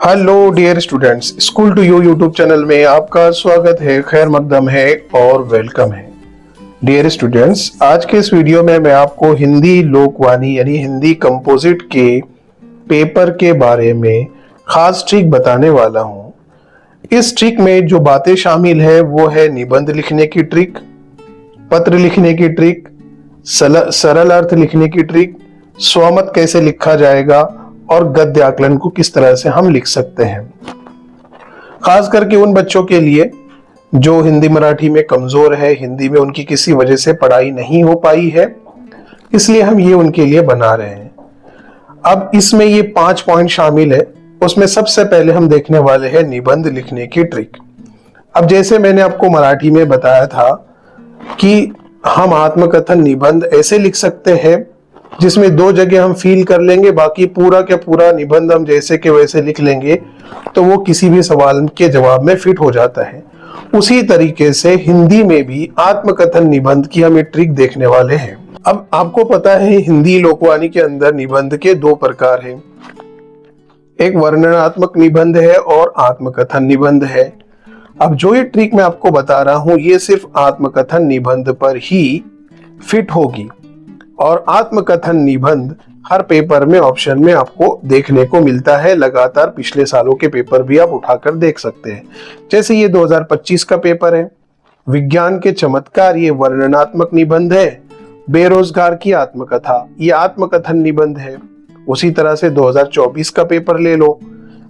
Hello dear students, school to you YouTube channel में आपका स्वागत है, खैर मकदम है और वेलकम है। डियर स्टूडेंट्स, आज के इस वीडियो में मैं आपको हिंदी लोकवाणी यानी हिंदी कंपोजिट के पेपर के बारे में खास ट्रिक बताने वाला हूँ। इस ट्रिक में जो बातें शामिल है वो है निबंध लिखने की ट्रिक, पत्र लिखने की ट्रिक, सरल अर्थ लिखने की ट्रिक, स्वमत कैसे लिखा जाएगा और गद्य आकलन को किस तरह से हम लिख सकते हैं। खास करके उन बच्चों के लिए जो हिंदी मराठी में कमजोर है, हिंदी में उनकी किसी वजह से पढ़ाई नहीं हो पाई है, इसलिए हम ये उनके लिए बना रहे हैं। अब इसमें ये 5 पॉइंट शामिल है। उसमें सबसे पहले हम देखने वाले हैं निबंध लिखने की ट्रिक। अब जैसे मैंने आपको मराठी में बताया था कि हम आत्मकथन निबंध ऐसे लिख सकते हैं जिसमें 2 जगह हम फील कर लेंगे, बाकी पूरा के पूरा निबंध हम जैसे के वैसे लिख लेंगे तो वो किसी भी सवाल के जवाब में फिट हो जाता है। उसी तरीके से हिंदी में भी आत्मकथन निबंध की हम ये ट्रिक देखने वाले हैं। अब आपको पता है हिंदी लोकवाणी के अंदर निबंध के 2 प्रकार हैं, एक वर्णनात्मक निबंध है और आत्मकथन निबंध है। अब जो ये ट्रिक मैं आपको बता रहा हूं ये सिर्फ आत्मकथन निबंध पर ही फिट होगी और आत्मकथन निबंध हर पेपर में ऑप्शन में आपको देखने को मिलता है। लगातार पिछले सालों के पेपर भी आप उठाकर देख सकते हैं। जैसे ये 2025 का पेपर है, विज्ञान के चमत्कार, ये वर्णनात्मक निबंध है। बेरोजगार की आत्मकथा, ये आत्मकथन निबंध है। उसी तरह से 2024 का पेपर ले लो,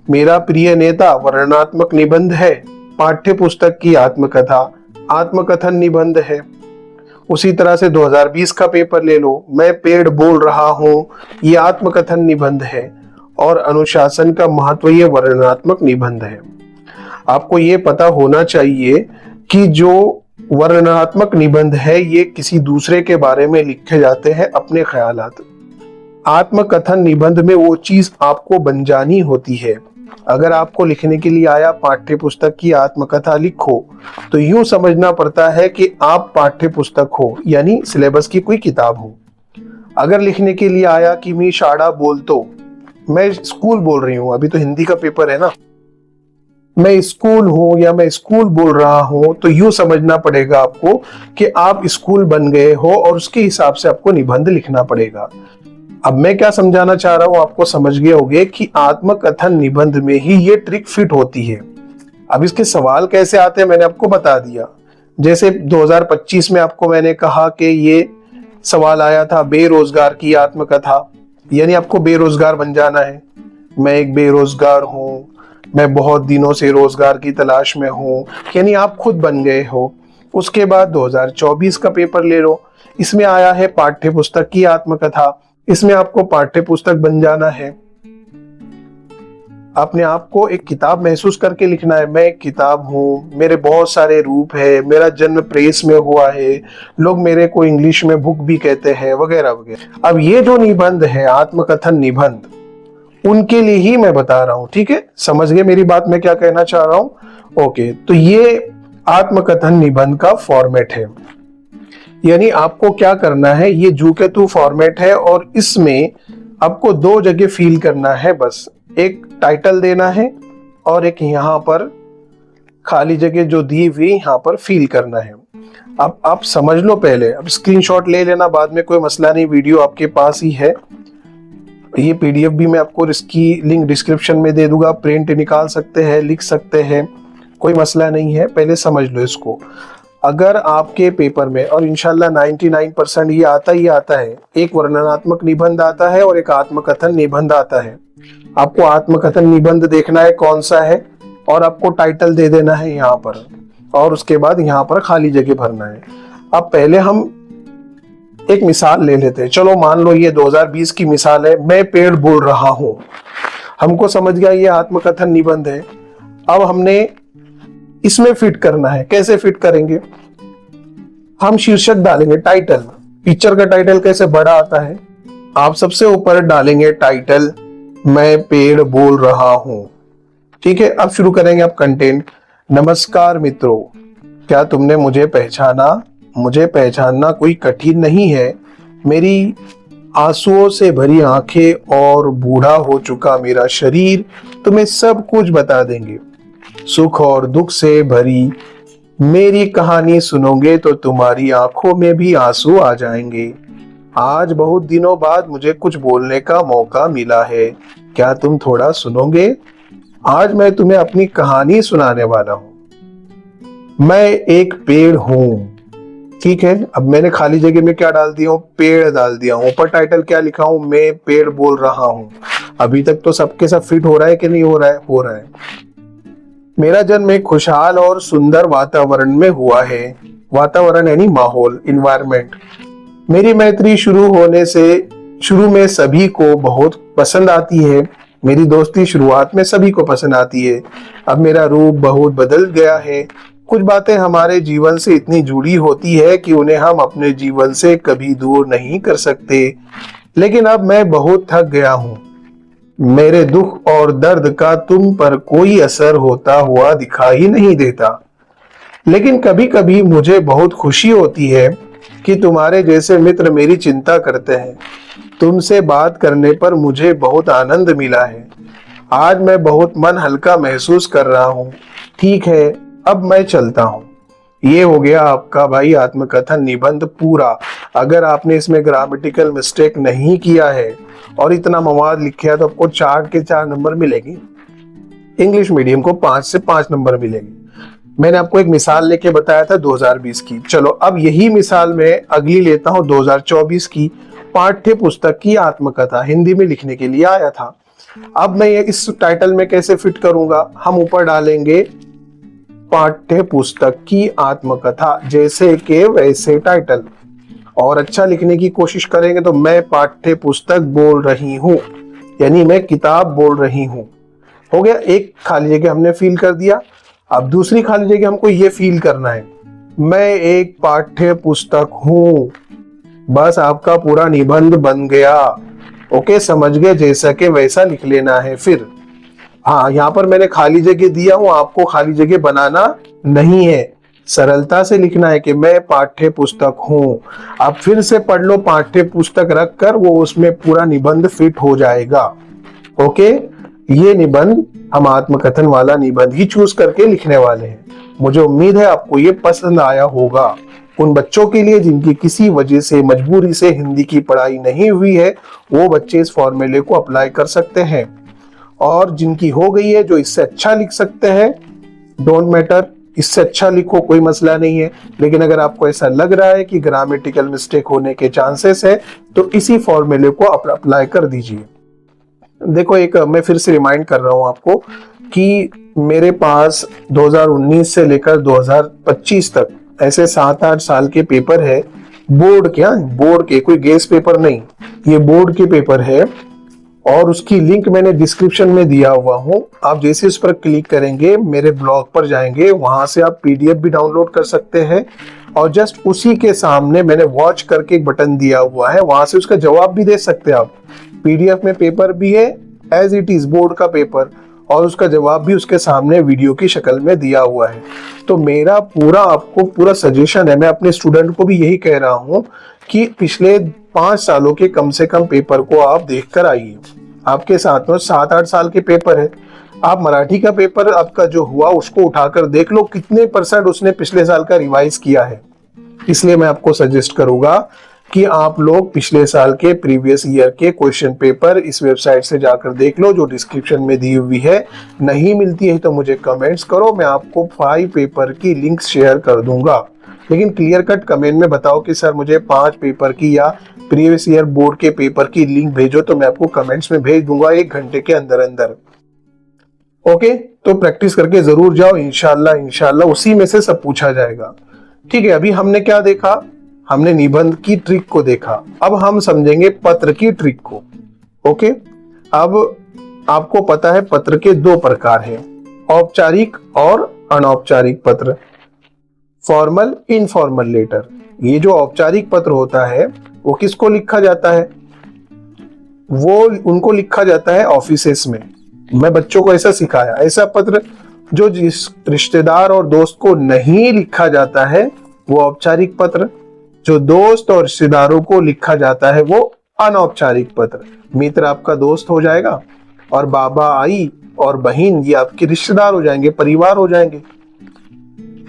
मेरा प्रिय नेता वर्णनात्मक निबंध है। पाठ्य पुस्तक की आत्मकथा आत्मकथन निबंध है। उसी तरह से 2020 का पेपर ले लो, मैं पेड़ बोल रहा हूं, ये आत्मकथन निबंध है। और अनुशासन का महत्व, ये वर्णनात्मक निबंध है। आपको ये पता होना चाहिए कि जो वर्णनात्मक निबंध है ये किसी दूसरे के बारे में लिखे जाते हैं, अपने ख्यालात। आत्मकथन निबंध में वो चीज आपको बन जानी होती है। अगर आपको लिखने के लिए आया पाठ्य पुस्तक की आत्मकथा लिखो, तो यूं समझना पड़ता है कि आप पाठ्य पुस्तक हो, यानी सिलेबस की कोई किताब हो। अगर लिखने के लिए आया कि मैं शाळा बोलतो, मैं स्कूल बोल रही हूं, अभी तो हिंदी का पेपर है ना, मैं स्कूल हूं या मैं स्कूल बोल रहा हूं, तो यूं समझना पड़ेगा आपको कि आप स्कूल बन गए हो और उसके हिसाब से आपको निबंध लिखना पड़ेगा। अब मैं क्या समझाना चाह रहा हूं, आपको समझ गए होंगे कि आत्मकथन निबंध में ही ये ट्रिक फिट होती है। अब इसके सवाल कैसे आते हैं मैंने आपको बता दिया। जैसे 2025 में आपको मैंने कहा कि ये सवाल आया था बेरोजगार की आत्मकथा, यानी आपको बेरोजगार बन जाना है। मैं एक बेरोजगार हूं, मैं बहुत दिनों से रोजगार की तलाश में हूं, यानी आप खुद बन गए हो। उसके बाद 2024 का पेपर ले लो, इसमें आया है पाठ्य पुस्तक की आत्मकथा, इसमें आपको पाठ्य पुस्तक बन जाना है। अपने आप को एक किताब महसूस करके लिखना है, मैं एक किताब हूं, मेरे बहुत सारे रूप है, मेरा जन्म प्रेस में हुआ है, लोग मेरे को इंग्लिश में बुक भी कहते हैं, वगैरह वगैरह। अब ये जो निबंध है आत्मकथन निबंध, उनके लिए ही मैं बता रहा हूं, ठीक है? समझ गए मेरी बात, मैं क्या कहना चाह रहा हूं? ओके, तो ये आत्मकथन निबंध का फॉर्मेट है। यानी आपको क्या करना है, ये जू के तू फॉर्मेट है और इसमें आपको 2 जगह फील करना है बस। एक टाइटल देना है और एक यहाँ पर खाली जगह जो दी हुई यहाँ पर फील करना है। अब आप समझ लो पहले, अब स्क्रीनशॉट ले लेना, बाद में कोई मसला नहीं, वीडियो आपके पास ही है। ये पीडीएफ भी मैं आपको इसकी लिंक डिस्क्रिप्शन में दे दूंगा, प्रिंट निकाल सकते हैं, लिख सकते हैं, कोई मसला नहीं है। पहले समझ लो इसको। अगर आपके पेपर में, और इंशाल्लाह 99% ये आता ही आता है, एक वर्णनात्मक निबंध आता है और एक आत्मकथन निबंध आता है। आपको आत्मकथन निबंध देखना है कौन सा है और आपको टाइटल दे देना है यहाँ पर, और उसके बाद यहाँ पर खाली जगह भरना है। अब पहले हम एक मिसाल ले लेते हैं। चलो मान लो ये 2020 की मिसाल है, मैं पेड़ बोल रहा हूं। हमको समझ गया ये आत्मकथन निबंध है। अब हमने इसमें फिट करना है। कैसे फिट करेंगे? हम शीर्षक डालेंगे, टाइटल। पिक्चर का टाइटल कैसे बड़ा आता है, आप सबसे ऊपर डालेंगे टाइटल, मैं पेड़ बोल रहा हूं, ठीक है? अब शुरू करेंगे आप कंटेंट। नमस्कार मित्रों, क्या तुमने मुझे पहचाना? मुझे पहचानना कोई कठिन नहीं है। मेरी आंसुओं से भरी आंखें और बूढ़ा हो चुका मेरा शरीर तुम्हें सब कुछ बता देंगे। सुख और दुख से भरी मेरी कहानी सुनोगे तो तुम्हारी आंखों में भी आंसू आ जाएंगे। आज बहुत दिनों बाद मुझे कुछ बोलने का मौका मिला है, क्या तुम थोड़ा सुनोगे? आज मैं तुम्हें अपनी कहानी सुनाने वाला हूं। मैं एक पेड़ हूं। ठीक है, अब मैंने खाली जगह में क्या डाल दिया हूं? पेड़ डाल दिया हूं। ऊपर टाइटल क्या लिखा हूं? मैं पेड़ बोल रहा हूं। अभी तक तो सबके सब फिट हो रहा है कि नहीं हो रहा है? हो रहा है। मेरा जन्म एक खुशहाल और सुंदर वातावरण में हुआ है। वातावरण यानी माहौल, इन्वायरमेंट। मेरी मैत्री शुरू में सभी को बहुत पसंद आती है। मेरी दोस्ती शुरुआत में सभी को पसंद आती है। अब मेरा रूप बहुत बदल गया है। कुछ बातें हमारे जीवन से इतनी जुड़ी होती है कि उन्हें हम अपने जीवन से कभी दूर नहीं कर सकते। लेकिन अब मैं बहुत थक गया हूँ। मेरे दुख और दर्द का तुम पर कोई असर होता हुआ दिखाई नहीं देता। लेकिन कभी कभी मुझे बहुत खुशी होती है कि तुम्हारे जैसे मित्र मेरी चिंता करते हैं। तुमसे बात करने पर मुझे बहुत आनंद मिला है। आज मैं बहुत मन हल्का महसूस कर रहा हूँ। ठीक है, अब मैं चलता हूँ। ये हो गया आपका भाई आत्मकथन निबंध पूरा। अगर आपने इसमें ग्रामेटिकल मिस्टेक नहीं किया है और इतना मवाद लिखा है तो आपको 4 के 4 नंबर मिलेगी। इंग्लिश मीडियम को 5 से 5 नंबर मिलेगी। मैंने आपको एक मिसाल लेके बताया था 2020 की। चलो अब यही मिसाल मैं अगली लेता हूँ 2024 की। पाठ्य पुस्तक की आत्मकथा हिंदी में लिखने के लिए आया था। अब मैं ये इस टाइटल में कैसे फिट करूंगा? हम ऊपर डालेंगे पाठ्य पुस्तक की आत्मकथा, जैसे के वैसे टाइटल। और अच्छा लिखने की कोशिश करेंगे तो मैं पाठ्य पुस्तक बोल रही हूँ, यानी मैं किताब बोल रही हूँ। हो गया, एक खाली जगह हमने फिल कर दिया। अब दूसरी खाली जगह हमको ये फील करना है, मैं एक पाठ्य पुस्तक हूं। बस आपका पूरा निबंध बन गया। ओके, समझ गए? जैसा के वैसा लिख लेना है। फिर हाँ, यहाँ पर मैंने खाली जगह दिया हूं, आपको खाली जगह बनाना नहीं है। सरलता से लिखना है कि मैं पाठ्य पुस्तक हूं। अब फिर से पढ़ लो, पाठ्य पुस्तक रख कर वो उसमें पूरा निबंध फिट हो जाएगा। ओके, ये निबंध हम आत्मकथन वाला निबंध ही चूज करके लिखने वाले हैं। मुझे उम्मीद है आपको ये पसंद आया होगा। उन बच्चों के लिए जिनकी किसी वजह से मजबूरी से हिंदी की पढ़ाई नहीं हुई है, वो बच्चे इस फॉर्मूले को अप्लाई कर सकते हैं। और जिनकी हो गई है, जो इससे अच्छा लिख सकते हैं, डोंट मैटर, इससे अच्छा लिखो, कोई मसला नहीं है। लेकिन अगर आपको ऐसा लग रहा है कि ग्रामेटिकल मिस्टेक होने के चांसेस है, तो इसी फॉर्मूले को अप्लाई कर दीजिए। देखो, एक मैं फिर से रिमाइंड कर रहा हूं आपको कि मेरे पास 2019 से लेकर 2025 तक ऐसे 7-8 साल के पेपर है। बोर्ड के, कोई गेस पेपर नहीं, ये बोर्ड के पेपर है। और उसकी लिंक मैंने डिस्क्रिप्शन में दिया हुआ हूं। आप जैसे उस पर क्लिक करेंगे, मेरे ब्लॉग पर जाएंगे, वहां से आप पीडीएफ भी डाउनलोड कर सकते हैं। और जस्ट उसी के सामने मैंने वॉच करके एक बटन दिया हुआ है, वहां से उसका जवाब भी दे सकते हैं आप। पीडीएफ में पेपर भी है एज इट इज, बोर्ड का पेपर, और उसका जवाब भी उसके सामने वीडियो की शक्ल में दिया हुआ है। तो मेरा आपको पूरा सजेशन है, मैं अपने स्टूडेंट को भी यही कह रहा हूं कि पिछले 5 सालों के कम से कम पेपर को आप देख कर आइए। आपके साथ में 7-8 साल के पेपर है। आप मराठी का पेपर आपका जो हुआ उसको उठाकर देख लो, कितने % उसने पिछले साल का रिवाइज किया है। इसलिए मैं आपको सजेस्ट करूंगा कि आप लोग पिछले साल के प्रीवियस ईयर के क्वेश्चन पेपर इस वेबसाइट से जाकर देख लो, जो डिस्क्रिप्शन में दी हुई है। नहीं मिलती है तो मुझे कमेंट्स करो, मैं आपको 5 पेपर की लिंक्स शेयर कर दूंगा। लेकिन क्लियर कट कमेंट में बताओ कि सर मुझे 5 पेपर की या प्रीवियस ईयर बोर्ड के पेपर की लिंक भेजो, तो मैं आपको कमेंट्स में भेज दूंगा 1 घंटे के अंदर अंदर। ओके, तो प्रैक्टिस करके जरूर जाओ, इंशाल्लाह उसी में से सब पूछा जाएगा। ठीक है, अभी हमने क्या देखा? हमने निबंध की ट्रिक को देखा। अब हम समझेंगे पत्र की ट्रिक को। ओके, अब आपको पता है पत्र के 2 प्रकार हैं, औपचारिक और अनौपचारिक पत्र, फॉर्मल, इनफॉर्मल लेटर। ये जो औपचारिक पत्र होता है वो किसको लिखा जाता है? वो उनको लिखा जाता है ऑफिसेस में। मैं बच्चों को ऐसा सिखाया, ऐसा पत्र जो जिस रिश्तेदार और दोस्त को नहीं लिखा जाता है वो औपचारिक पत्र, जो दोस्त और रिश्तेदारों को लिखा जाता है वो अनौपचारिक पत्र, मित्र आपका दोस्त हो जाएगा और बाबा आई और बहन ये आपके रिश्तेदार हो जाएंगे, परिवार हो जाएंगे,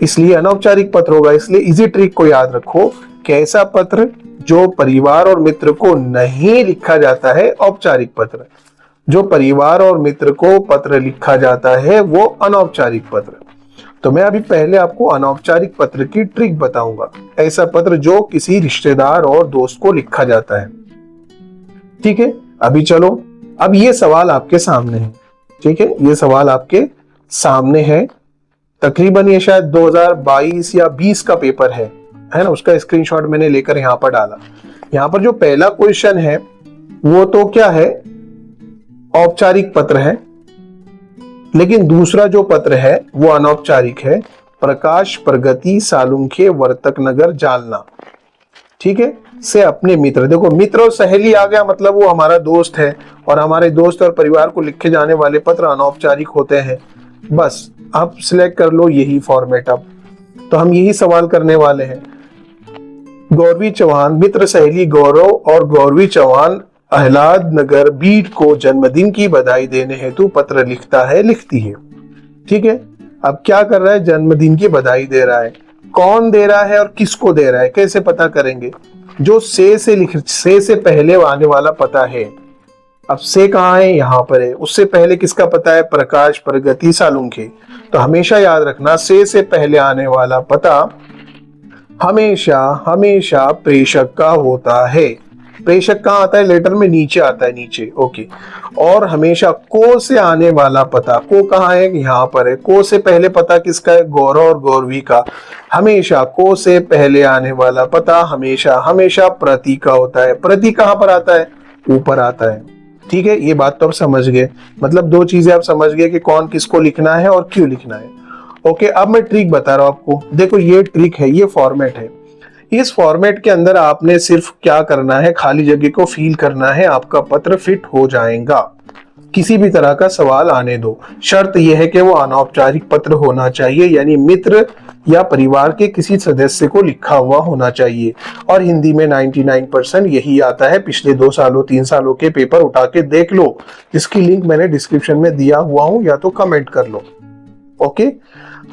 इसलिए अनौपचारिक पत्र होगा। इसलिए इजी ट्रिक को याद रखो कि ऐसा पत्र जो परिवार और मित्र को नहीं लिखा जाता है औपचारिक पत्र, जो परिवार और मित्र को पत्र लिखा जाता है वो अनौपचारिक पत्र। तो मैं अभी पहले आपको अनौपचारिक पत्र की ट्रिक बताऊंगा, ऐसा पत्र जो किसी रिश्तेदार और दोस्त को लिखा जाता है। ठीक है, अभी चलो, अब ये सवाल आपके सामने है। ठीक है, ये सवाल आपके सामने है, तकरीबन ये शायद 2022 या 20 का पेपर है ना, उसका स्क्रीनशॉट मैंने लेकर यहाँ पर डाला। यहाँ पर जो पहला क्वेश्चन है वो तो क्या है, औपचारिक पत्र है, लेकिन दूसरा जो पत्र है वो अनौपचारिक है, प्रकाश प्रगति सालुंखे वर्तक नगर जालना। ठीक है, से अपने मित्र, देखो मित्र और सहेली आ गया, मतलब वो हमारा दोस्त है, और हमारे दोस्त और परिवार को लिखे जाने वाले पत्र अनौपचारिक होते हैं। बस आप सिलेक्ट कर लो यही फॉर्मेट। अब तो हम यही सवाल करने वाले हैं। गौरवी चौहान, मित्र सहेली गौरव और गौरवी चौहान अहलाद नगर बीड को जन्मदिन की बधाई देने हेतु पत्र लिखता है, लिखती है। ठीक है, अब क्या कर रहा है, जन्मदिन की बधाई दे रहा है। कौन दे रहा है और किसको दे रहा है, कैसे पता करेंगे? जो से से पहले आने वाला पता है। अब से कहाँ है, यहाँ पर है। उससे पहले किसका पता है, प्रकाश प्रगति सालुंखे। तो हमेशा याद रखना, से पहले आने वाला पता हमेशा हमेशा प्रेषक का होता है। प्रेषक कहाँ आता है, लेटर में नीचे आता है, नीचे। ओके, और हमेशा को से आने वाला पता, को कहाँ है, यहाँ पर है। को से पहले पता किसका है, गौरव और गौरवी का। हमेशा को से पहले आने वाला पता हमेशा हमेशा प्रति का होता है। प्रति कहाँ पर आता है, ऊपर आता है। ठीक है, ये बात तो आप समझ गए। मतलब दो चीजें आप समझ गए कि कौन किसको लिखना है और क्यों लिखना है। ओके, अब मैं ट्रिक बता रहा हूं आपको। देखो ये ट्रिक है, ये फॉर्मेट है। इस फॉर्मेट के अंदर आपने सिर्फ क्या करना है, खाली जगह को फिल करना है, आपका पत्र फिट हो जाएगा। किसी भी तरह का सवाल आने दो, शर्त यह है कि वो अनौपचारिक पत्र होना चाहिए, यानी मित्र या परिवार के किसी सदस्य को लिखा हुआ होना चाहिए। और हिंदी में 99% यही आता है। पिछले 2 सालों 3 सालों के पेपर उठा के देख लो, इसकी लिंक मैंने डिस्क्रिप्शन में दिया हुआ हूं, या तो कमेंट कर लो। ओके,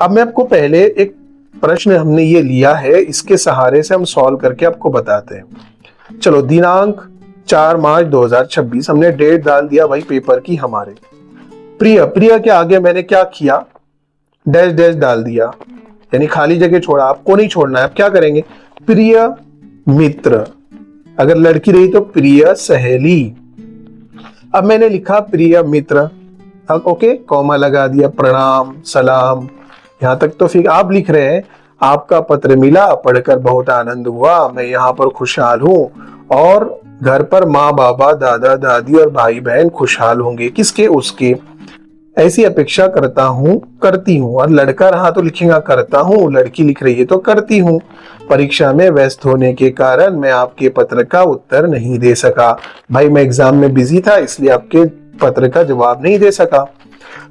अब मैं आपको पहले एक प्रश्न हमने ये लिया है, इसके सहारे से हम सॉल्व करके आपको बताते हैं। चलो, दिनांक 4 मार्च 2026, हमने डेट डाल दिया भाई पेपर की हमारे। प्रिय, प्रिय के आगे मैंने क्या किया, डैश डैश डाल दिया, यानी खाली जगह छोड़ा। आपको नहीं छोड़ना है, आप क्या करेंगे, प्रिय मित्र, अगर लड़की रही तो प्रिय सहेली। अब मैंने लिखा प्रिय मित्र, अब ओके, कॉमा लगा दिया, प्रणाम सलाम, यहां तक तो फिर आप लिख रहे हैं आपका पत्र मिला, पढ़कर बहुत आनंद हुआ, मैं यहाँ पर खुशहाल हूँ और घर पर माँ बाबा दादा दादी और भाई बहन खुशहाल होंगे। किसके, उसके। ऐसी अपेक्षा करता हूँ, करती हूँ। और लड़का रहा तो लिखेगा करता हूँ, लड़की लिख रही है तो करती हूँ। परीक्षा में व्यस्त होने के कारण मैं आपके पत्र का उत्तर नहीं दे सका। भाई मैं एग्जाम में बिजी था, इसलिए आपके पत्र का जवाब नहीं दे सका।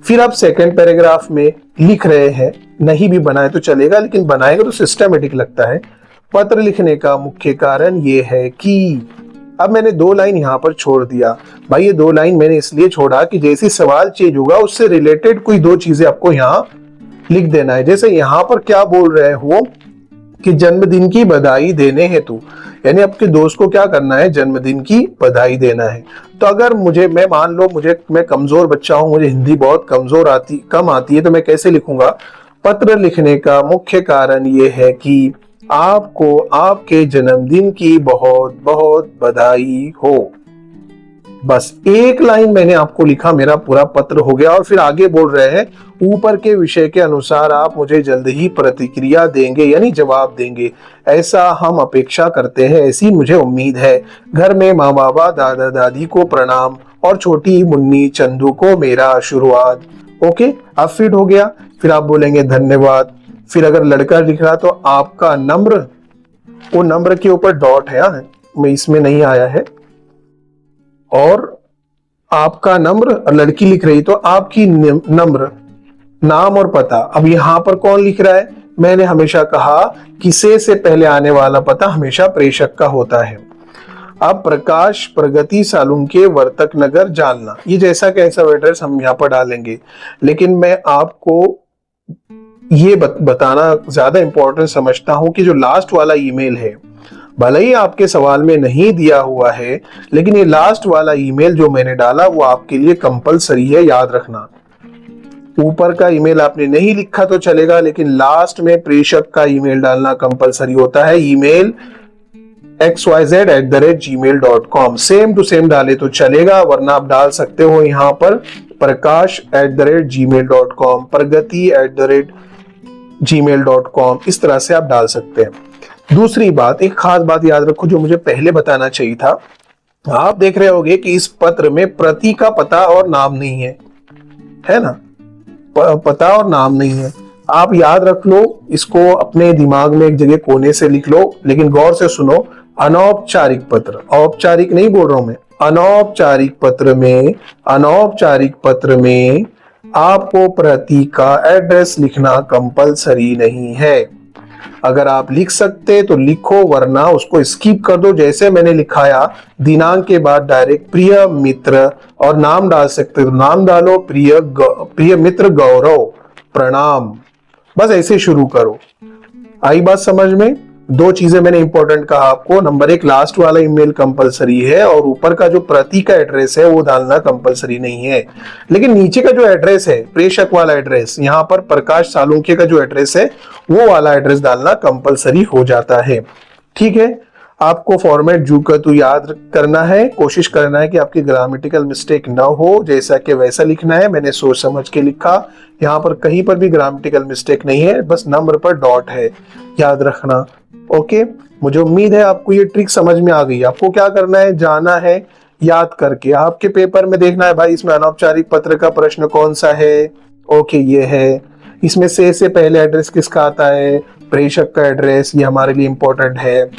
फिर आप सेकंड पैराग्राफ में लिख रहे हैं, नहीं भी बनाए तो चलेगा, लेकिन बनाएगा तो सिस्टमेटिक लगता है। पत्र लिखने का मुख्य कारण ये है कि, अब मैंने 2 लाइन यहाँ पर छोड़ दिया। भाई ये 2 लाइन मैंने इसलिए छोड़ा कि जैसे सवाल चेंज होगा उससे रिलेटेड कोई 2 चीजें आपको यहाँ लिख देना है। जैसे यहाँ पर क्या बोल रहे हो कि जन्मदिन की बधाई देने हेतु, यानी आपके दोस्त को क्या करना है, जन्मदिन की बधाई देना है। तो अगर मैं मान लो मैं कमजोर बच्चा हूं, मुझे हिंदी बहुत कम आती है, तो मैं कैसे लिखूंगा, पत्र लिखने का मुख्य कारण ये है कि आपको आपके जन्मदिन की बहुत बहुत बधाई हो। बस 1 लाइन मैंने आपको लिखा, मेरा पूरा पत्र हो गया। और फिर आगे बोल रहे हैं, ऊपर के विषय के अनुसार आप मुझे जल्द ही प्रतिक्रिया देंगे, यानी जवाब देंगे, ऐसा हम अपेक्षा करते हैं, ऐसी मुझे उम्मीद है। घर में माँ बाबा दादा दादी को प्रणाम और छोटी मुन्नी चंदू को मेरा आशीर्वाद। ओके, अब फिट हो गया। फिर आप बोलेंगे धन्यवाद। फिर अगर लड़का लिख रहा तो आपका नम्र, वो नम्र के ऊपर डॉट है, मैं इसमें नहीं आया है, और आपका नम्र, और लड़की लिख रही तो आपकी नम्र, नाम और पता। अब यहां पर कौन लिख रहा है, मैंने हमेशा कहा कि से पहले आने वाला पता हमेशा प्रेषक का होता है। अब प्रकाश प्रगति सालुंके वर्तक नगर जालना, ये जैसा कैसा एड्रेस हम यहाँ पर डालेंगे, लेकिन मैं आपको ये बताना ज्यादा इंपॉर्टेंट समझता हूं कि जो लास्ट वाला ईमेल है, भले ही आपके सवाल में नहीं दिया हुआ है, लेकिन ये लास्ट वाला ईमेल जो मैंने डाला वो आपके लिए कंपलसरी है, याद रखना। ऊपर का ईमेल आपने नहीं लिखा तो चलेगा, लेकिन लास्ट में प्रेषक का ईमेल डालना कंपलसरी होता है। Email xyz@gmail.com, same to same डाले तो चलेगा, वरना आप डाल सकते हो यहाँ पर prakash@gmail.com, pragati@gmail.com, इस तरह से आप डाल सकते हैं। दूसरी बात, एक खास बात याद रखो जो मुझे पहले बताना चाहिए था। आप देख रहे होंगे कि इस पत्र में प्रति का पता और नाम नहीं है ना, पता और नाम नहीं है। आप याद रख लो, इसको अपने दिमाग में एक जगह कोने से लिख लो, लेकिन गौर से सुनो। अनौपचारिक पत्र, औपचारिक नहीं बोल रहा हूं मैं, अनौपचारिक पत्र में आपको प्रति का एड्रेस लिखना कंपलसरी नहीं है। अगर आप लिख सकते तो लिखो, वरना उसको स्किप कर दो। जैसे मैंने लिखाया, दिनांक के बाद डायरेक्ट प्रिय मित्र, और नाम डाल सकते तो नाम डालो, प्रिय मित्र गौरव, प्रणाम, बस ऐसे शुरू करो। आई बात समझ में? दो चीजें मैंने इंपॉर्टेंट कहा आपको। नंबर एक, लास्ट वाला ईमेल कंपलसरी है, और ऊपर का जो प्रति का एड्रेस है वो डालना कंपलसरी नहीं है। लेकिन नीचे का जो एड्रेस है, प्रेषक वाला एड्रेस, यहाँ पर प्रकाश सालुंके का जो एड्रेस है वो वाला एड्रेस डालना कंपलसरी हो जाता है। ठीक है, आपको फॉर्मेट जू का तो याद करना है, कोशिश करना है कि आपकी ग्रामेटिकल मिस्टेक ना हो, जैसा कि वैसा लिखना है। मैंने सोच समझ के लिखा, यहाँ पर कहीं पर भी ग्रामेटिकल मिस्टेक नहीं है, बस नंबर पर डॉट है, याद रखना। ओके, मुझे उम्मीद है आपको ये ट्रिक समझ में आ गई। आपको क्या करना है, जाना है याद करके, आपके पेपर में देखना है भाई इसमें अनौपचारिक पत्र का प्रश्न कौन सा है। ओके, ये है। इसमें से पहले एड्रेस किसका आता है, प्रेषक का एड्रेस, ये हमारे लिए इंपॉर्टेंट है।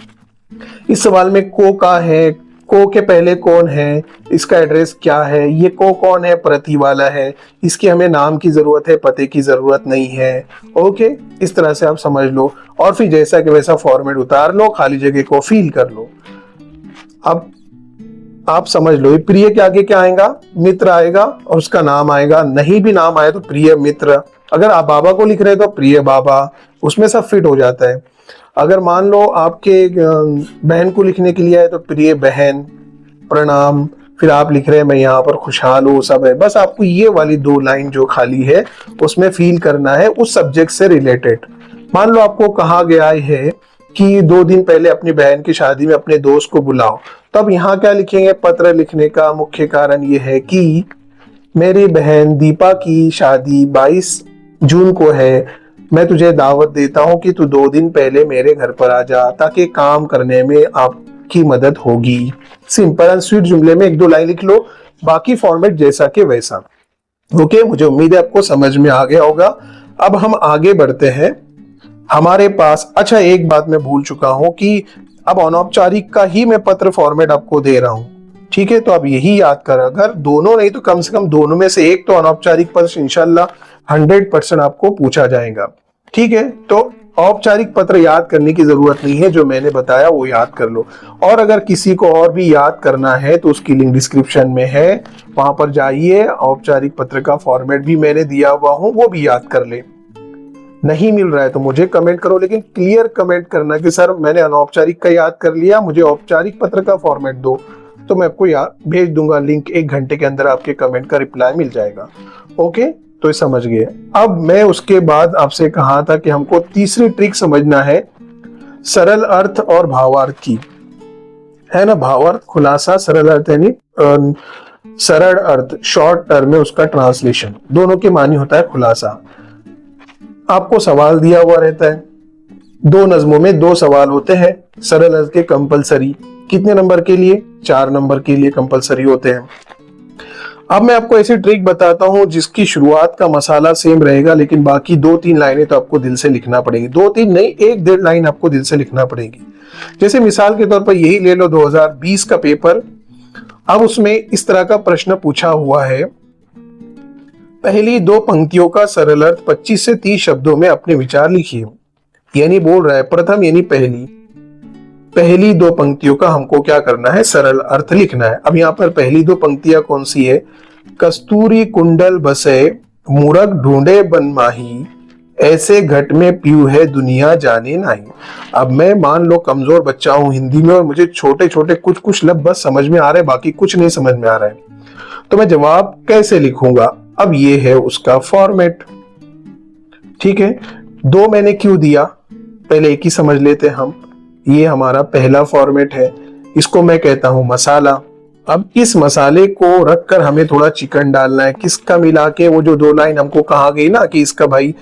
इस सवाल में को का है, को के पहले कौन है, इसका एड्रेस क्या है, ये को कौन है, प्रति वाला है, इसकी हमें नाम की जरूरत है, पते की जरूरत नहीं है। ओके, इस तरह से आप समझ लो, और फिर जैसा कि वैसा फॉर्मेट उतार लो, खाली जगह को फिल कर लो। अब आप समझ लो, प्रिय के आगे क्या आएगा, मित्र आएगा, और उसका नाम आएगा। नहीं भी नाम आए तो प्रिय मित्र, अगर आप बाबा को लिख रहे हो तो प्रिय बाबा, उसमें सब फिट हो जाता है। अगर मान लो आपके बहन को लिखने के लिए आए तो प्रिय बहन, प्रणाम, फिर आप लिख रहे हैं मैं यहाँ पर खुशहाल हूँ, सब है। बस आपको ये वाली दो लाइन जो खाली है उसमें फील करना है उस सब्जेक्ट से रिलेटेड। मान लो आपको कहा गया है कि 2 दिन पहले अपनी बहन की शादी में अपने दोस्त को बुलाओ, तो अब यहाँ क्या लिखेंगे? पत्र लिखने का मुख्य कारण ये है कि मेरी बहन दीपा की शादी 22 जून को है, मैं तुझे दावत देता हूं कि तू 2 दिन पहले मेरे घर पर आ जा, ताकि काम करने में आपकी मदद होगी। सिंपल एंड स्वीट जुमले में 1-2 लाइन लिख लो, बाकी फॉर्मेट जैसा के वैसा। ओके, मुझे उम्मीद है आपको समझ में आ गया होगा। अब हम आगे बढ़ते हैं। हमारे पास, अच्छा एक बात मैं भूल चुका हूं कि अब अनौपचारिक का ही मैं पत्र फॉर्मेट आपको दे रहा हूं, ठीक है? तो अब यही याद कर, अगर दोनों नहीं तो कम से कम दोनों में से एक तो अनौपचारिक पत्र इंशाल्लाह 100% आपको पूछा जाएगा। ठीक है, तो औपचारिक पत्र याद करने की जरूरत नहीं है, जो मैंने बताया वो याद कर लो। और अगर किसी को और भी याद करना है तो उसकी लिंक डिस्क्रिप्शन में है, वहां पर जाइए। औपचारिक पत्र का फॉर्मेट भी मैंने दिया हुआ हूं, वो भी याद कर ले। नहीं मिल रहा है तो मुझे कमेंट करो, लेकिन क्लियर कमेंट करना कि सर मैंने अनौपचारिक का याद कर लिया, मुझे औपचारिक पत्र का फॉर्मेट दो, तो मैं आपको भेज दूंगा लिंक। 1 घंटे के अंदर आपके कमेंट का रिप्लाई मिल जाएगा। ओके, तो समझ गए। अब मैं उसके बाद आपसे कहा था कि हमको तीसरी ट्रिक समझना है सरल अर्थ और भावार्थ की, है ना। भावार्थ खुलासा, सरल अर्थ यानी सरल अर्थ, शॉर्ट टर्म में उसका ट्रांसलेशन, दोनों के मानी होता है खुलासा। आपको सवाल दिया हुआ रहता है, 2 नज़मों में 2 सवाल होते हैं, सरल अर्थ के कंपलसरी। कितने नंबर के लिए? 4 नंबर के लिए कंपलसरी होते हैं। अब मैं आपको ऐसी ट्रिक बताता हूं जिसकी शुरुआत का मसाला सेम रहेगा, लेकिन बाकी 2-3 लाइनें तो आपको दिल से लिखना पड़ेगी। 2-3 नहीं, 1-1.5 लाइन आपको दिल से लिखना पड़ेगी। जैसे मिसाल के तौर पर यही ले लो 2020 का पेपर। अब उसमें इस तरह का प्रश्न पूछा हुआ है, पहली 2 पंक्तियों का सरल अर्थ 25 से 30 शब्दों में अपने विचार लिखिए। यानी बोल रहा है प्रथम यानी पहली पहली दो पंक्तियों का हमको क्या करना है, सरल अर्थ लिखना है। अब यहाँ पर पहली दो पंक्तियां कौन सी है, कस्तूरी कुंडल बसे मूरख ढूंढे बनमाही, ऐसे घट में पीऊ है दुनिया जाने नहीं। अब मैं मान लो कमजोर बच्चा हूं हिंदी में और मुझे छोटे छोटे कुछ कुछ लफ्ज बस समझ में आ रहे हैं, बाकी कुछ नहीं समझ में आ रहा है, तो मैं जवाब कैसे लिखूंगा। अब ये है उसका फॉर्मेट। ठीक है, दो मैंने क्यों दिया, पहले एक ही समझ लेते हैं हम। ये हमारा पहला फॉर्मेट है, इसको मैं कहता हूं मसाला। अब इस मसाले को रखकर हमें थोड़ा चिकन डालना है, किसका मिला के, वो जो दो लाइन हमको कहा गई ना कि इसका भाई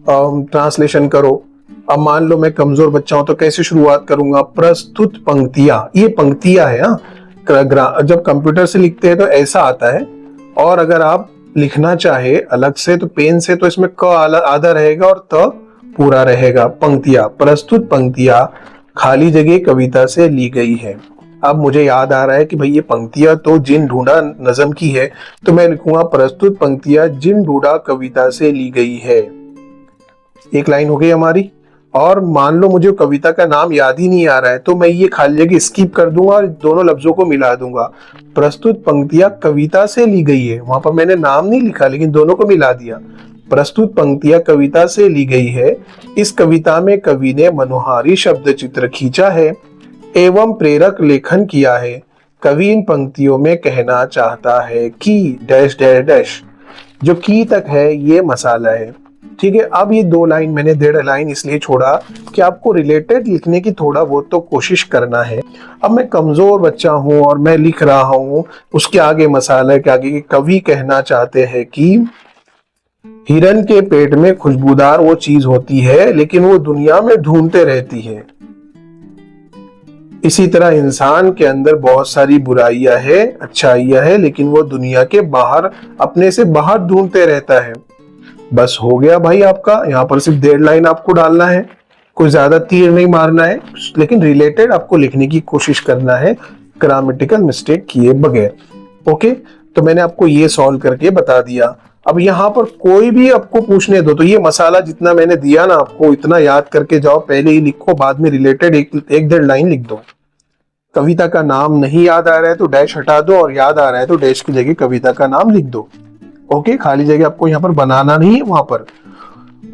ट्रांसलेशन करो। अब मान लो मैं कमजोर बच्चा हूं तो कैसे शुरुआत करूंगा, प्रस्तुत पंक्तियां, ये पंक्तियां है। जब कंप्यूटर से लिखते हैं तो ऐसा आता है, और अगर आप लिखना चाहे अलग से तो पेन से, तो इसमें क आधा रहेगा और त पूरा रहेगा। पंक्तियां, प्रस्तुत पंक्तियां खाली जगह कविता से ली गई है। अब मुझे याद आ रहा है कि भाई ये पंक्तियां तो जिन ढूंढा नज्म की है, तो मैं लिखूंगा प्रस्तुत पंक्तियां जिन ढूंढा कविता से ली गई है। एक लाइन हो गई हमारी। और मान लो मुझे कविता का नाम याद ही नहीं आ रहा है, तो मैं ये खाली जगह स्किप कर दूंगा और दोनों लफ्जों को मिला दूंगा। प्रस्तुत पंक्तियां कविता से ली गई है, वहां पर मैंने नाम नहीं लिखा लेकिन दोनों को मिला दिया। प्रस्तुत पंक्तियां कविता से ली गई है, इस कविता में कवि ने मनोहारी शब्द चित्र खींचा है एवं प्रेरक लेखन किया है। कवि इन पंक्तियों में कहना चाहता है कि डैश डैश डैश, जो की तक है ये मसाला है। ठीक है, अब ये दो लाइन मैंने 1.5 लाइन इसलिए छोड़ा कि आपको रिलेटेड लिखने की थोड़ा बहुत तो कोशिश करना है। अब मैं कमजोर बच्चा हूं और मैं लिख रहा हूं, उसके आगे मसाला के आगे कवि कहना चाहते हैं कि हिरन के पेट में खुशबूदार वो चीज होती है लेकिन वो दुनिया में ढूंढते रहती है। इसी तरह इंसान के अंदर बहुत सारी बुराइयां है, अच्छाइयां है, लेकिन वो दुनिया के बाहर अपने से बाहर ढूंढते रहता है। बस हो गया भाई आपका, यहाँ पर सिर्फ 1.5 लाइन आपको डालना है, कोई ज्यादा तीर नहीं मारना है, लेकिन रिलेटेड आपको लिखने की कोशिश करना है ग्रामेटिकल मिस्टेक किए बगैर। ओके, तो मैंने आपको ये सॉल्व करके बता दिया। अब यहाँ पर कोई भी आपको पूछने दो तो ये मसाला जितना मैंने दिया ना आपको, इतना याद करके जाओ, पहले ही लिखो, बाद में रिलेटेड एक 1.5 लाइन लिख दो। कविता का नाम नहीं याद आ रहा है तो डैश हटा दो, और याद आ रहा है तो डैश की जगह कविता का नाम लिख दो। ओके, खाली जगह आपको यहाँ पर बनाना नहीं है वहां पर।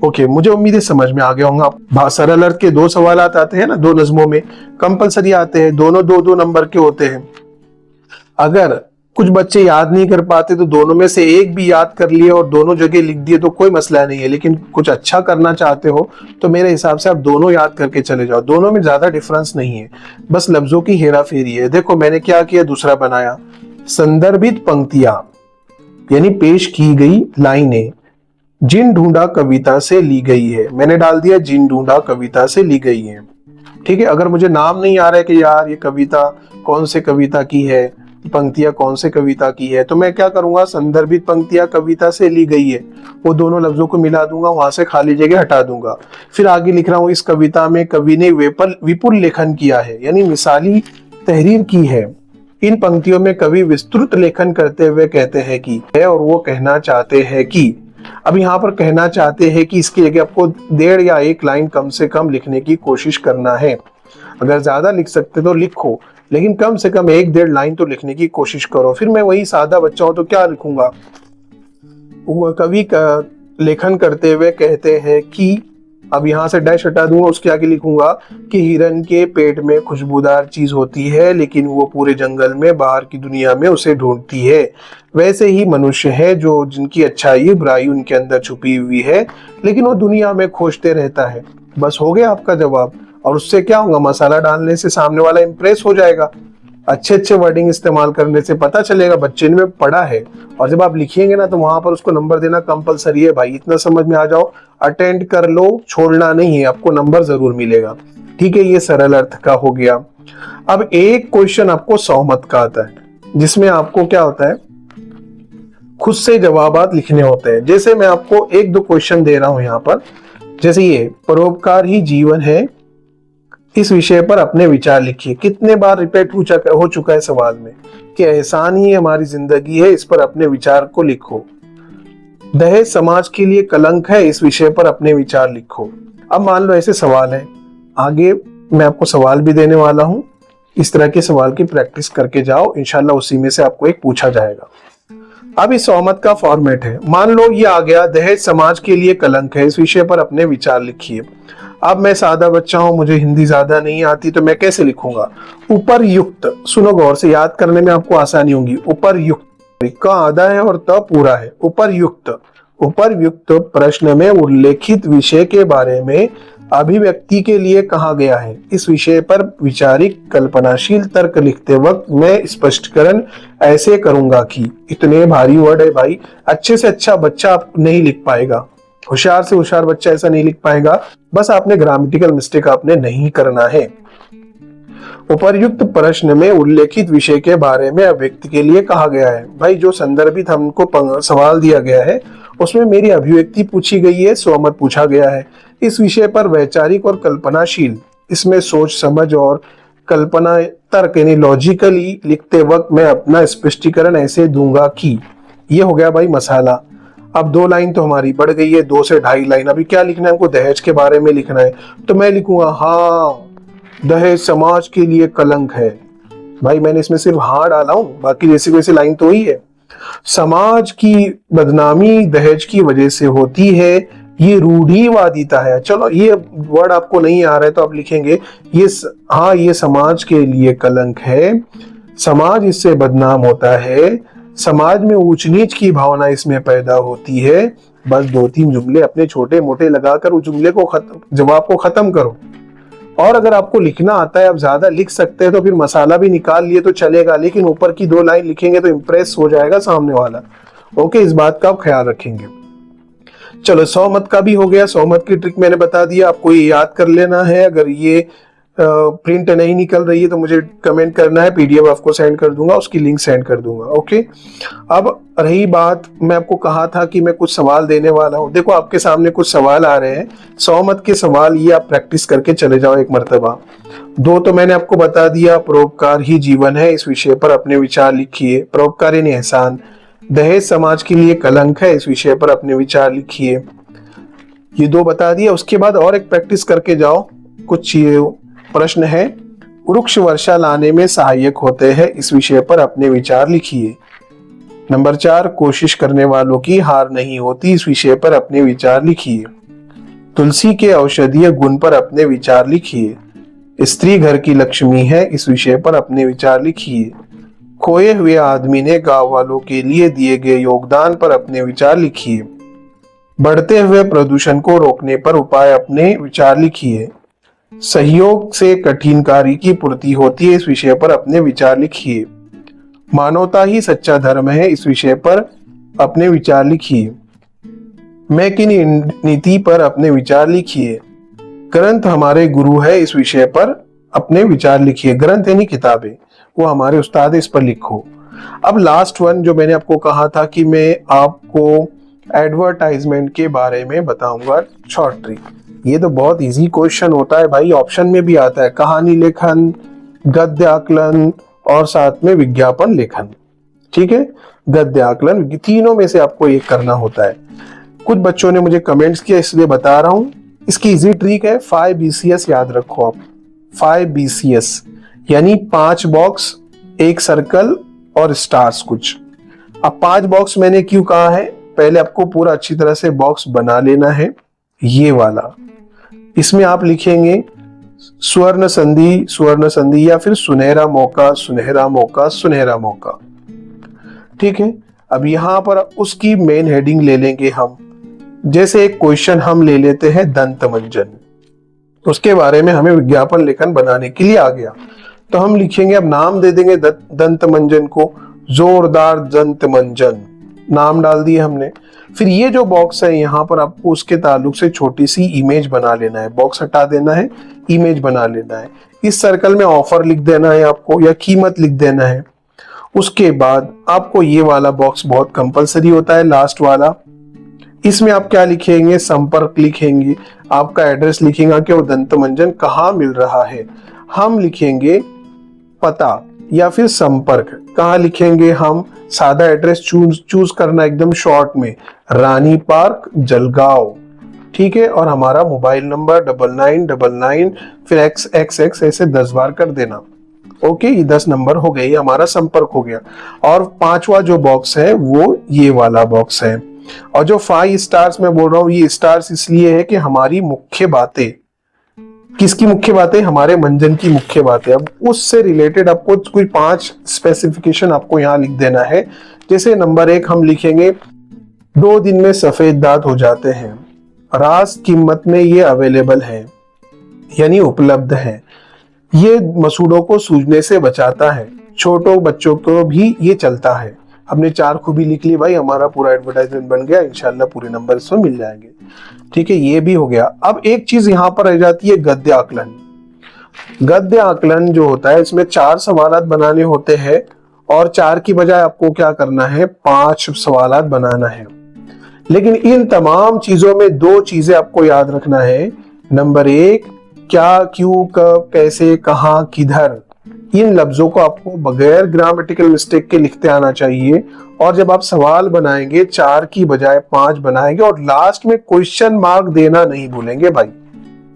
ओके, मुझे उम्मीद है समझ में आ गया होगा। सरल अर्थ के 2 सवाल आते हैं ना, 2 नज़मों में कंपलसरी आते हैं, दोनों 2-2 नंबर के होते हैं। अगर कुछ बच्चे याद नहीं कर पाते तो दोनों में से एक भी याद कर लिए और दोनों जगह लिख दिए तो कोई मसला नहीं है, लेकिन कुछ अच्छा करना चाहते हो तो मेरे हिसाब से आप दोनों याद करके चले जाओ। दोनों में ज्यादा डिफरेंस नहीं है, बस लफ्जों की हेरा फेरी है। देखो मैंने क्या किया, दूसरा बनाया, संदर्भित पंक्तियां यानी पेश की गई लाइनें जिन ढूंढा कविता से ली गई है, मैंने डाल दिया जिन ढूंढा कविता से ली गई है। ठीक है, अगर मुझे नाम नहीं आ रहा है कि यार ये कविता कौन से कविता की है, पंक्तियां कौन से कविता की है, तो मैं क्या करूंगा, संदर्भित पंक्तियां कविता से ली गई है, वो दोनों लफ्जों को मिला दूंगा, वहां से खाली जगह हटा दूंगा। फिर आगे लिख रहा हूं, इस कविता में कवि ने विपुल लेखन किया है यानी मिसाली तहरीर की है। इन पंक्तियों में कवि विस्तृत लेखन करते हुए कहते हैं कि है, और वो कहना चाहते हैं कि, अब यहाँ पर कहना चाहते हैं कि इसकी जगह आपको 1.5 या 1 लाइन कम से कम लिखने की कोशिश करना है। अगर ज्यादा लिख सकते तो लिखो, लेकिन कम से कम 1-1.5 लाइन तो लिखने की कोशिश करो। फिर मैं वही सादा बच्चा हूं तो क्या लिखूंगा, कवि का लेखन करते हुए कहते हैं कि, अब यहाँ से डैश हटा दूंगा, उसके आगे लिखूंगा कि हिरन के पेट में खुशबूदार चीज होती है लेकिन वो पूरे जंगल में बाहर की दुनिया में उसे ढूंढती है। वैसे ही मनुष्य है जो जिनकी अच्छाई बुराई उनके अंदर छुपी हुई है लेकिन वो दुनिया में खोजते रहता है। बस हो गया आपका जवाब। और उससे क्या होगा, मसाला डालने से सामने वाला इंप्रेस हो जाएगा, अच्छे अच्छे वर्डिंग इस्तेमाल करने से पता चलेगा बच्चे ने पढ़ा है, और जब आप लिखेंगे ना तो वहां पर उसको नंबर देना कंपलसरी है भाई। इतना समझ में आ जाओ, अटेंड कर लो, छोड़ना नहीं है, आपको नंबर जरूर मिलेगा। ठीक है, ये सरल अर्थ का हो गया। अब एक क्वेश्चन आपको 100 मत का आता है, जिसमें आपको क्या होता है, खुद से जवाबात लिखने होते हैं। जैसे मैं आपको 1-2 क्वेश्चन दे रहा हूं यहाँ पर, जैसे ये परोपकार ही जीवन है, इस विषय पर अपने विचार लिखिए। कितने बार रिपीट हो चुका है सवाल में कि एहसान ही हमारी जिंदगी है, इस पर अपने विचार को लिखो। दहेज समाज के लिए कलंक है, इस विषय पर अपने विचार लिखो। अब मान लो ऐसे सवाल है, आगे मैं आपको सवाल भी देने वाला हूं, इस तरह के सवाल की प्रैक्टिस करके जाओ, इंशाल्लाह उसी में से आपको एक पूछा जाएगा। अब इस सहमत का फॉर्मेट है, मान लो ये आ गया दहेज समाज के लिए कलंक है, इस विषय पर अपने विचार लिखिए। अब मैं सादा बच्चा हूं, मुझे हिंदी ज्यादा नहीं आती, तो मैं कैसे लिखूंगा? उपर्युक्त, सुनो गौर से, याद करने में आपको आसानी होगी। उपर्युक्त का आधा है और त पूरा है। उपर्युक्त, उपर्युक्त प्रश्न में उल्लेखित विषय के बारे में अभिव्यक्ति के लिए कहा गया है। इस विषय पर विचारिक कल्पनाशील तर्क लिखते वक्त मैं स्पष्टीकरण ऐसे करूंगा कि, इतने भारी वर्ड है भाई, अच्छे से अच्छा बच्चा आप नहीं लिख पाएगा, होशियार से होशियार बच्चा ऐसा नहीं लिख पाएगा। बस आपने ग्रामेटिकल मिस्टेक आपने नहीं करना है। उपर्युक्त प्रश्न में उल्लेखित विषय के बारे में अभिव्यक्ति के लिए कहा गया है। भाई जो संदर्भित हमको सवाल दिया गया है उसमें मेरी अभिव्यक्ति पूछी गई है, सहमत पूछा गया है। इस विषय पर वैचारिक और कल्पनाशील, इसमें सोच समझ और कल्पना तर्क यानी लॉजिकली लिखते वक्त मैं अपना स्पष्टीकरण ऐसे दूंगा कि, ये हो गया भाई मसाला। अब 2 लाइन तो हमारी बढ़ गई है, 2 से 2.5 लाइन। अभी क्या लिखना है हमको? दहेज के बारे में लिखना है, तो मैं लिखूंगा हाँ दहेज समाज के लिए कलंक है। भाई मैंने इसमें सिर्फ हाँ डाला हूं, बाकी जैसे वैसे लाइन तो ही है। समाज की बदनामी दहेज की वजह से होती है, ये रूढ़िवादिता है। चलो ये वर्ड आपको नहीं आ रहा है तो आप लिखेंगे ये हाँ ये समाज के लिए कलंक है, समाज इससे बदनाम होता है, समाज में ऊंच नीच की भावना इसमें पैदा होती है। बस 2-3 जुमले अपने छोटे मोटे लगाकर उस जुमले को जवाब को खत्म करो। और अगर आपको लिखना आता है, आप ज्यादा लिख सकते हैं तो फिर मसाला भी निकाल लिए तो चलेगा, लेकिन ऊपर की 2 लाइन लिखेंगे तो इंप्रेस हो जाएगा सामने वाला। ओके, इस बात का आप ख्याल रखेंगे। चलो सहमत का भी हो गया। सहमत की ट्रिक मैंने बता दिया, आपको ये याद कर लेना है। अगर ये प्रिंट नहीं निकल रही है तो मुझे कमेंट करना है, पीडीएफ आपको सेंड कर दूंगा, उसकी लिंक सेंड कर दूंगा। ओके, अब रही बात, मैं आपको कहा था कि मैं कुछ सवाल देने वाला हूं। देखो आपके सामने कुछ सवाल आ रहे हैं, सहमत के सवाल, ये आप प्रैक्टिस करके चले जाओ एक मर्तबा। 2 तो मैंने आपको बता दिया, परोपकार ही जीवन है, इस विषय पर अपने विचार लिखिए। परोपकार यानी एहसान। दहेज समाज के लिए कलंक है, इस विषय पर अपने विचार लिखिए। ये 2 बता दिया। उसके बाद और एक प्रैक्टिस करके जाओ। कुछ प्रश्न है, वृक्ष वर्षा लाने में सहायक होते हैं, इस विषय पर अपने विचार लिखिए। नंबर 4, कोशिश करने वालों की हार नहीं होती, इस विषय पर अपने विचार लिखिए। तुलसी के औषधीय गुण पर अपने विचार लिखिए। स्त्री घर की लक्ष्मी है, इस विषय पर अपने विचार लिखिए। खोए हुए आदमी ने गांव वालों के लिए दिए गए योगदान पर अपने विचार लिखिए। बढ़ते हुए प्रदूषण को रोकने पर उपाय अपने विचार लिखिए। सहयोग से कठिन कार्य की पूर्ति होती है, इस विषय पर अपने विचार लिखिए। मानवता ही सच्चा धर्म है, इस विषय पर अपने विचार लिखिए। मेक इन नीति पर अपने विचार लिखिए। ग्रंथ हमारे गुरु है, इस विषय पर अपने विचार लिखिए। ग्रंथ यानी किताबें, वो हमारे उस्ताद है, इस पर लिखो। अब लास्ट वन जो मैंने आपको कहा था कि मैं आपको एडवर्टाइजमेंट के बारे में बताऊंगा, शॉर्ट ट्रिक। ये तो बहुत इजी क्वेश्चन होता है भाई, ऑप्शन में भी आता है, कहानी लेखन, गद्य आकलन और साथ में विज्ञापन लेखन। ठीक है, गद्य आकलन, तीनों में से आपको एक करना होता है। कुछ बच्चों ने मुझे कमेंट्स किया इसलिए बता रहा हूं। इसकी इजी ट्रिक है 5 BCS, याद रखो आप 5 BCS यानी 5 बॉक्स, 1 सर्कल और स्टार्स कुछ। अब 5 बॉक्स मैंने क्यों कहा है, पहले आपको पूरा अच्छी तरह से बॉक्स बना लेना है, ये वाला। इसमें आप लिखेंगे स्वर्ण संधि, स्वर्ण संधि, या फिर सुनहरा मौका, सुनहरा मौका, सुनहरा मौका। ठीक है, अब यहां पर उसकी मेन हेडिंग ले लेंगे हम। जैसे एक क्वेश्चन हम ले लेते हैं दंत मंजन, उसके बारे में हमें विज्ञापन लेखन बनाने के लिए आ गया, तो हम लिखेंगे, अब नाम दे देंगे दंत मंजन को, जोरदार दंत मंजन, नाम डाल दिए हमने। फिर ये जो बॉक्स है यहाँ पर आपको उसके ताल्लुक से छोटी सी इमेज बना लेना है, बॉक्स हटा देना है, इमेज बना लेना है। इस सर्कल में ऑफर लिख देना है आपको, या कीमत लिख देना है। उसके बाद आपको ये वाला बॉक्स बहुत कंपलसरी होता है, लास्ट वाला। इसमें आप क्या लिखेंगे, संपर्क लिखेंगे, आपका एड्रेस लिखेंगे कि वो दंत मंजन कहाँ मिल रहा है। हम लिखेंगे पता या फिर संपर्क, कहाँ लिखेंगे हम, सादा एड्रेस चूज करना एकदम शॉर्ट में, रानी पार्क जलगांव। ठीक है। और हमारा मोबाइल नंबर 9999 फिर XXX ऐसे 10 बार कर देना। ओके, ये 10 नंबर हो गए, ये हमारा संपर्क हो गया। और 5वां जो बॉक्स है वो ये वाला बॉक्स है। और जो 5 स्टार्स मैं बोल रहा हूँ, ये स्टार्स इसलिए है कि हमारी मुख्य बातें, किसकी मुख्य बातें, हमारे मंजन की मुख्य बातें। अब उससे रिलेटेड आपको कोई 5 स्पेसिफिकेशन आपको यहाँ लिख देना है। जैसे नंबर 1 हम लिखेंगे 2 दिन में सफेद दांत हो जाते हैं, रास्त कीमत में ये अवेलेबल है, यानी उपलब्ध है, ये मसूड़ों को सूजने से बचाता है, छोटों बच्चों को भी ये चलता है। हमने 4 खूबी लिख ली भाई, हमारा पूरा एडवर्टाइजमेंट बन गया। इंशाल्लाह पूरे नंबर इसमें मिल जाएंगे। ठीक है, ये भी हो गया। अब एक चीज यहाँ पर रह जाती है, गद्य आकलन। गद्य आकलन जो होता है, इसमें 4 सवालात बनाने होते हैं और 4 की बजाय आपको क्या करना है, 5 सवालात बनाना है। लेकिन इन तमाम चीजों में 2 चीजें आपको याद रखना है। नंबर 1, क्या, क्यों, कब, कैसे, कहां, किधर, इन लफ्जों को आपको बगैर ग्रामेटिकल मिस्टेक के लिखते आना चाहिए। और जब आप सवाल बनाएंगे 4 की बजाय 5 बनाएंगे और लास्ट में क्वेश्चन मार्क देना नहीं भूलेंगे भाई,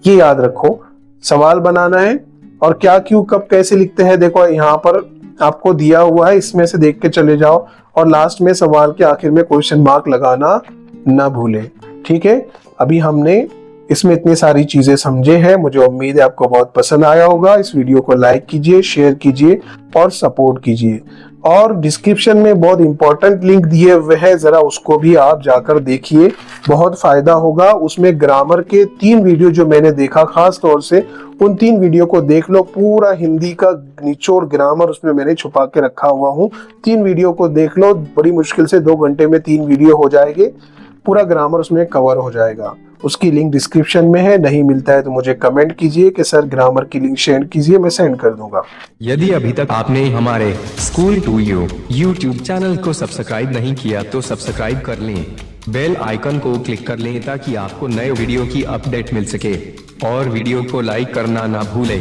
ये याद रखो। सवाल बनाना है और क्या, क्यों, कब, कैसे लिखते हैं, देखो यहाँ पर आपको दिया हुआ है, इसमें से देख के चले जाओ और लास्ट में सवाल के आखिर में क्वेश्चन मार्क लगाना ना भूले। ठीक है, अभी हमने इसमें इतनी सारी चीजें समझे हैं। मुझे उम्मीद है आपको बहुत पसंद आया होगा। इस वीडियो को लाइक कीजिए, शेयर कीजिए और सपोर्ट कीजिए। और डिस्क्रिप्शन में बहुत इंपॉर्टेंट लिंक दिए हुए हैं, जरा उसको भी आप जाकर देखिए, बहुत फायदा होगा। उसमें ग्रामर के 3 वीडियो जो मैंने देखा खास तौर से, उन 3 वीडियो को देख लो। पूरा हिंदी का निचोड़ ग्रामर उसमें मैंने छुपा के रखा हुआ हूँ। 3 वीडियो को देख लो, बड़ी मुश्किल से 2 घंटे में 3 वीडियो हो जाएंगे, पूरा ग्रामर उसमें कवर हो जाएगा। उसकी लिंक डिस्क्रिप्शन में है, नहीं मिलता है तो मुझे कमेंट कीजिए कि सर ग्रामर की लिंक शेयर कीजिए, मैं सेंड कर दूंगा। यदि अभी तक आपने हमारे school to you YouTube channel को सब्सक्राइब नहीं किया तो सब्सक्राइब कर लें, बेल आइकन को क्लिक कर लें ताकि आपको नए वीडियो की अपडेट मिल सके और वीडियो को लाइक करना ना भूलें।